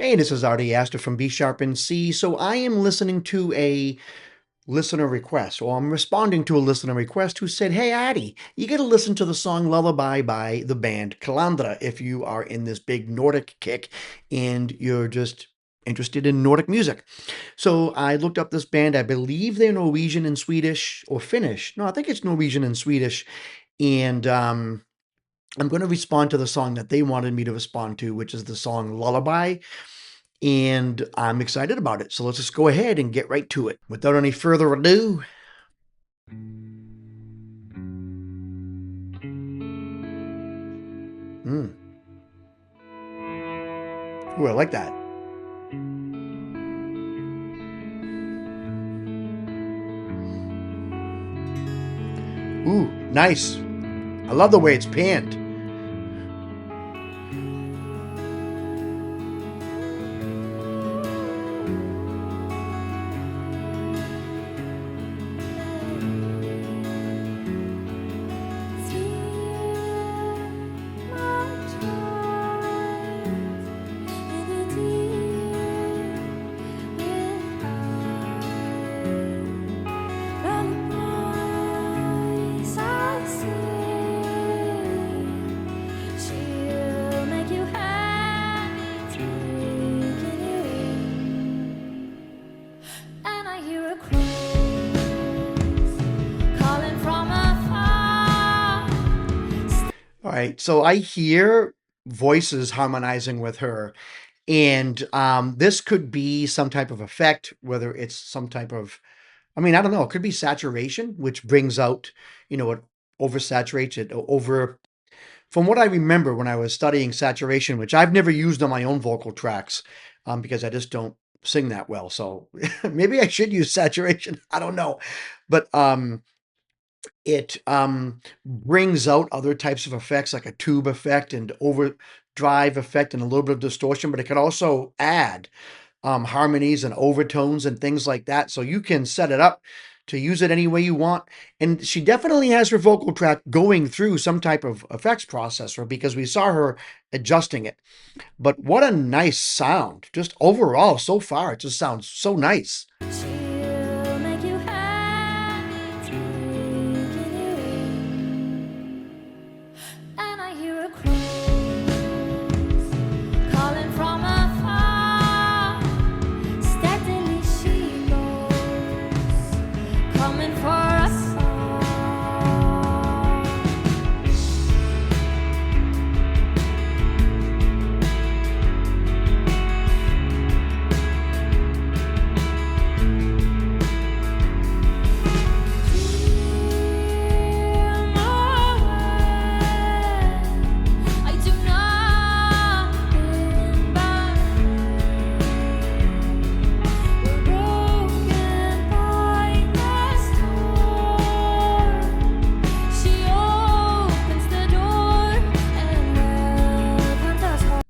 Hey, this is Artie Astor from B Sharp and C. So I am listening to a listener request, or I'm responding to a listener request who said, "Hey, Artie, you got to listen to the song Lullaby by the band Kalandra if you are in this big Nordic kick and you're just interested in Nordic music." So I looked up this band. I believe they're Norwegian and Swedish or Finnish. No, I think it's Norwegian and Swedish. And I'm going to respond to the song that they wanted me to respond to, which is the song Lullaby, and I'm excited about it. So let's just go ahead and get right to it. Without any further ado, mm. Ooh, I like that. Ooh, nice. I love the way it's panned. All right, so I hear voices harmonizing with her, and this could be some type of effect, whether it's some type of, I mean, I don't know, it could be saturation, which brings out, it oversaturates it, over. From what I remember when I was studying saturation, which I've never used on my own vocal tracks, because I just don't sing that well. So maybe I should use saturation. I don't know, but it brings out other types of effects like a tube effect and overdrive effect and a little bit of distortion, but it can also add harmonies and overtones and things like that. So you can set it up to use it any way you want. And she definitely has her vocal track going through some type of effects processor because we saw her adjusting it. But what a nice sound. Just overall, so far, it just sounds so nice.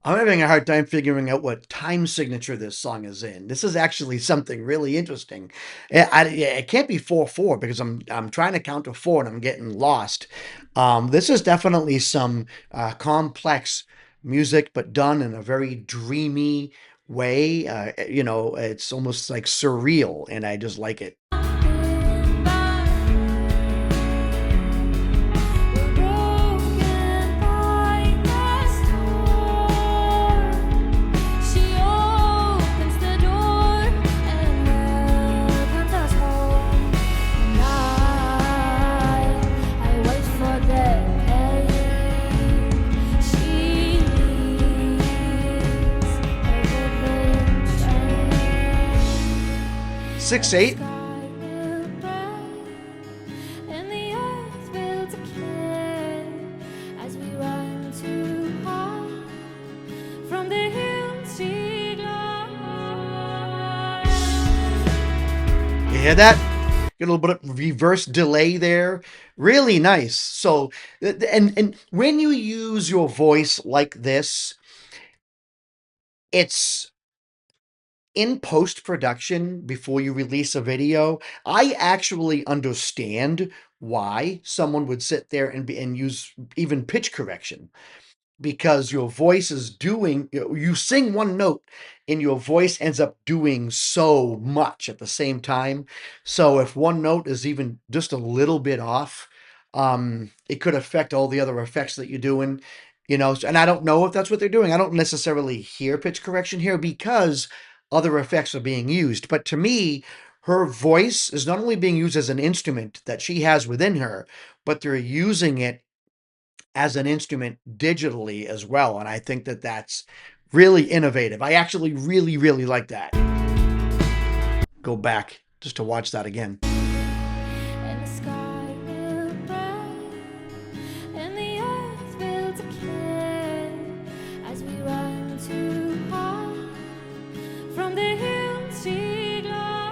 I'm having a hard time figuring out what time signature this song is in. This is actually something really interesting. It can't be 4/4 because I'm trying to count to four and I'm getting lost. This is definitely some complex music, but done in a very dreamy way. It's almost like surreal, and I just like it. Six eight. You hear that? Get a little bit of reverse delay there. Really nice. So, and when you use your voice like this, it's in post-production before you release a video. I actually understand why someone would sit there and use even pitch correction. because your voice is doing, you sing one note and your voice ends up doing so much at the same time. So if one note is even just a little bit off, it could affect all the other effects that you're doing, and I don't know if that's what they're doing. I don't necessarily hear pitch correction here because other effects are being used. But to me, her voice is not only being used as an instrument that she has within her, but they're using it as an instrument digitally as well. And I think that that's really innovative. I actually really, really like that. Go back just to watch that again. And the sky will break, and the earth will declare as we run to hide from the hills she glides.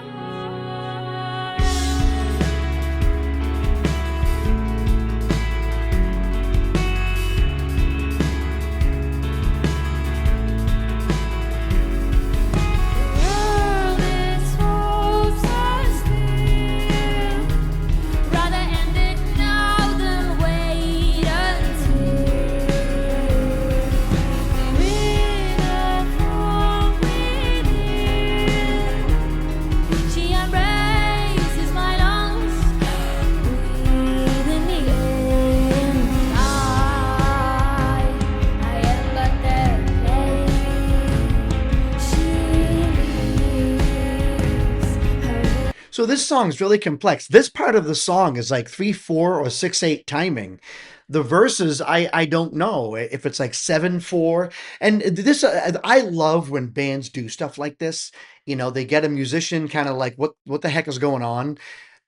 So this song's really complex. This part of the song is like 3/4 or 6/8 timing. The verses, I don't know if it's like 7/4. And this, I love when bands do stuff like this. They get a musician kind of like, what the heck is going on?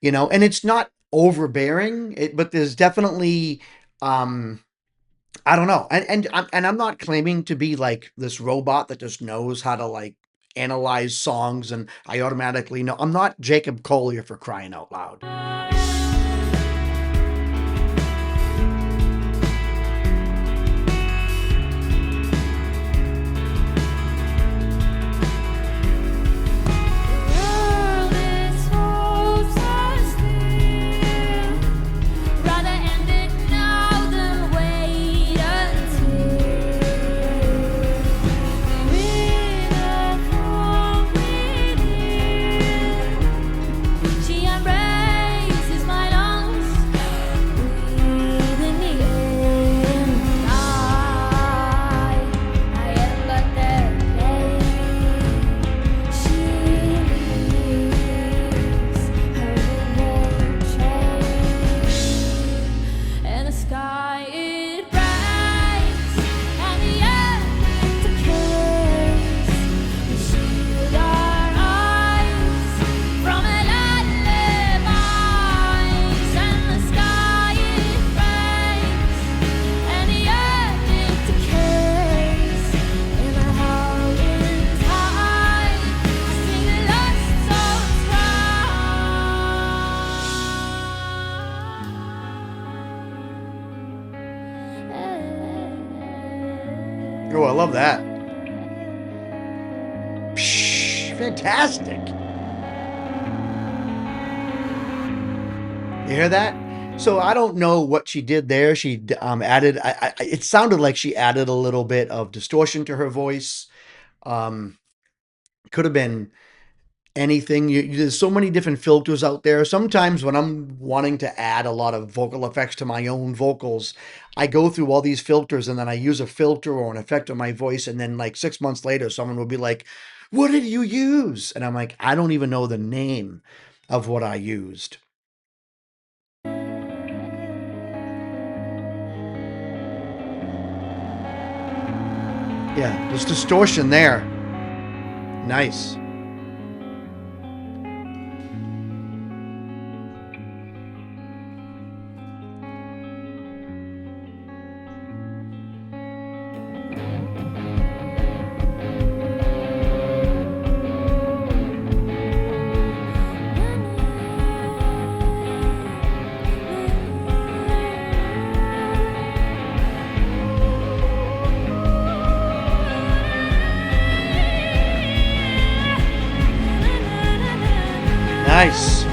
And it's not overbearing, but there's definitely, um, I don't know. And I'm not claiming to be like this robot that just knows how to like analyze songs and I automatically know. I'm not Jacob Collier, for crying out loud. Oh, I love that. Psh, fantastic. You hear that? So I don't know what she did there. She added. It sounded like she added a little bit of distortion to her voice. Um, could have been anything. There's so many different filters out there. Sometimes when I'm wanting to add a lot of vocal effects to my own vocals, I go through all these filters and then I use a filter or an effect on my voice. And then like 6 months later, someone will be like, "What did you use?" And I'm like, I don't even know the name of what I used. Yeah, there's distortion there. Nice. Nice.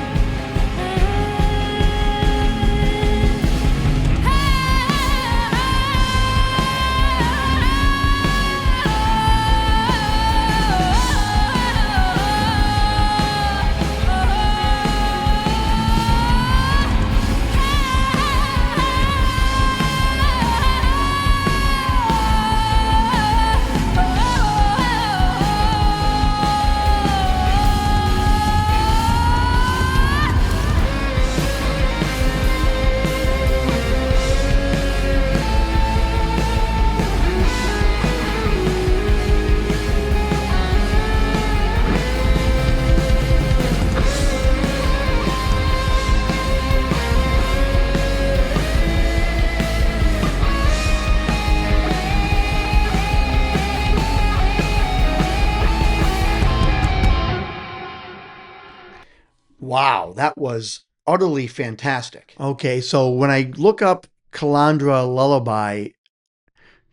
Wow, that was utterly fantastic. Okay, so when I look up Kalandra Lullaby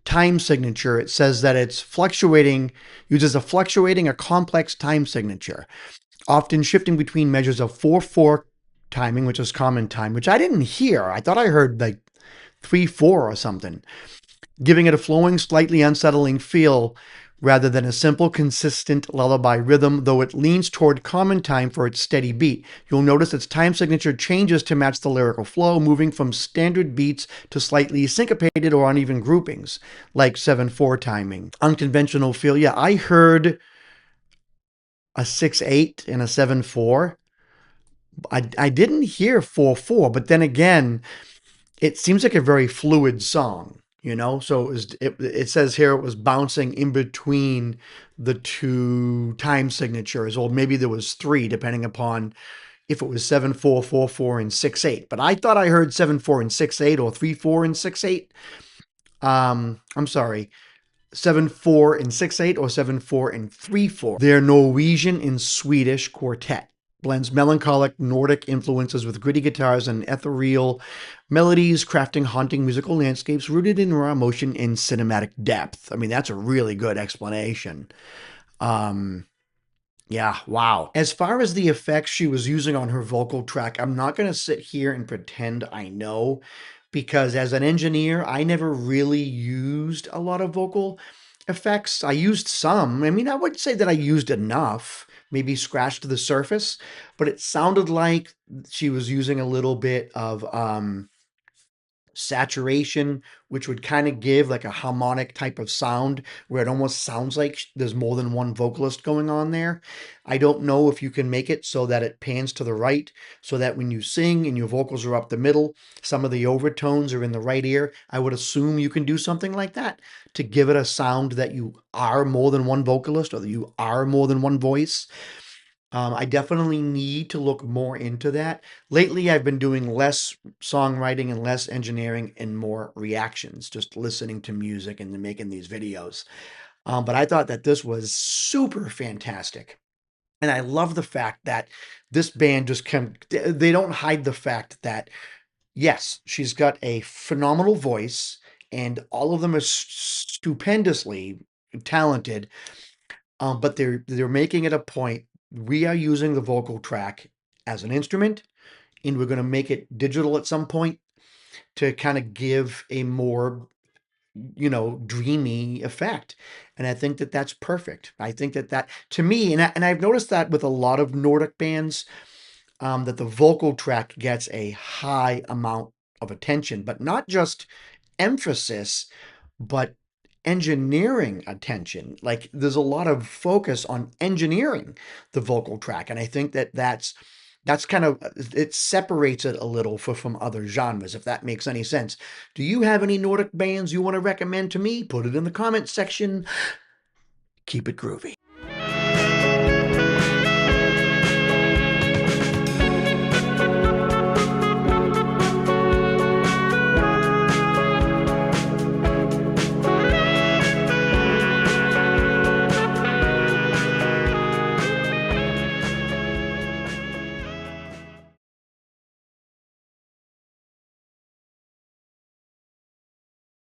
time signature, it says that it's fluctuating, uses a complex time signature, often shifting between measures of 4/4 timing, which is common time, which I didn't hear. I thought I heard like 3/4 or something, giving it a flowing, slightly unsettling feel rather than a simple, consistent lullaby rhythm, though it leans toward common time for its steady beat. You'll notice its time signature changes to match the lyrical flow, moving from standard beats to slightly syncopated or uneven groupings, like 7/4 timing. Unconventional feel. Yeah, I heard a 6/8 and a 7/4. I didn't hear 4/4, but then again, it seems like a very fluid song, you know? So it says here it was bouncing in between the two time signatures, or maybe there was three, depending upon if it was 7/4, 4/4, and 6/8. But I thought I heard 7/4 and 6/8, or 3/4 and 6/8. I'm sorry, 7/4 and 6/8, or 7/4 and 3/4. Their Norwegian and Swedish quartet blends melancholic Nordic influences with gritty guitars and ethereal melodies, crafting haunting musical landscapes rooted in raw emotion and cinematic depth. I mean, that's a really good explanation. Um, yeah, wow. As far as the effects she was using on her vocal track, I'm not going to sit here and pretend I know, because as an engineer, I never really used a lot of vocal effects. I used some. I mean, I would say that I used enough, maybe scratched the surface, but it sounded like she was using a little bit of saturation, which would kind of give like a harmonic type of sound where it almost sounds like there's more than one vocalist going on there. I don't know if you can make it so that it pans to the right, so that when you sing and your vocals are up the middle, some of the overtones are in the right ear. I would assume you can do something like that to give it a sound that you are more than one vocalist, or that you are more than one voice. I definitely need to look more into that. Lately, I've been doing less songwriting and less engineering and more reactions, just listening to music and then making these videos. But I thought that this was super fantastic. And I love the fact that this band just can, they don't hide the fact that, yes, she's got a phenomenal voice and all of them are stupendously talented, but they're making it a point. We are using the vocal track as an instrument, and we're going to make it digital at some point to kind of give a more, dreamy effect. And I think that that's perfect. I think that to me, and I've noticed that with a lot of Nordic bands, that the vocal track gets a high amount of attention, but not just emphasis, but engineering attention. Like there's a lot of focus on engineering the vocal track, and I think that that's kind of, it separates it a little from other genres, if that makes any sense. Do you have any Nordic bands you want to recommend to me? Put it in the comments section. Keep it groovy.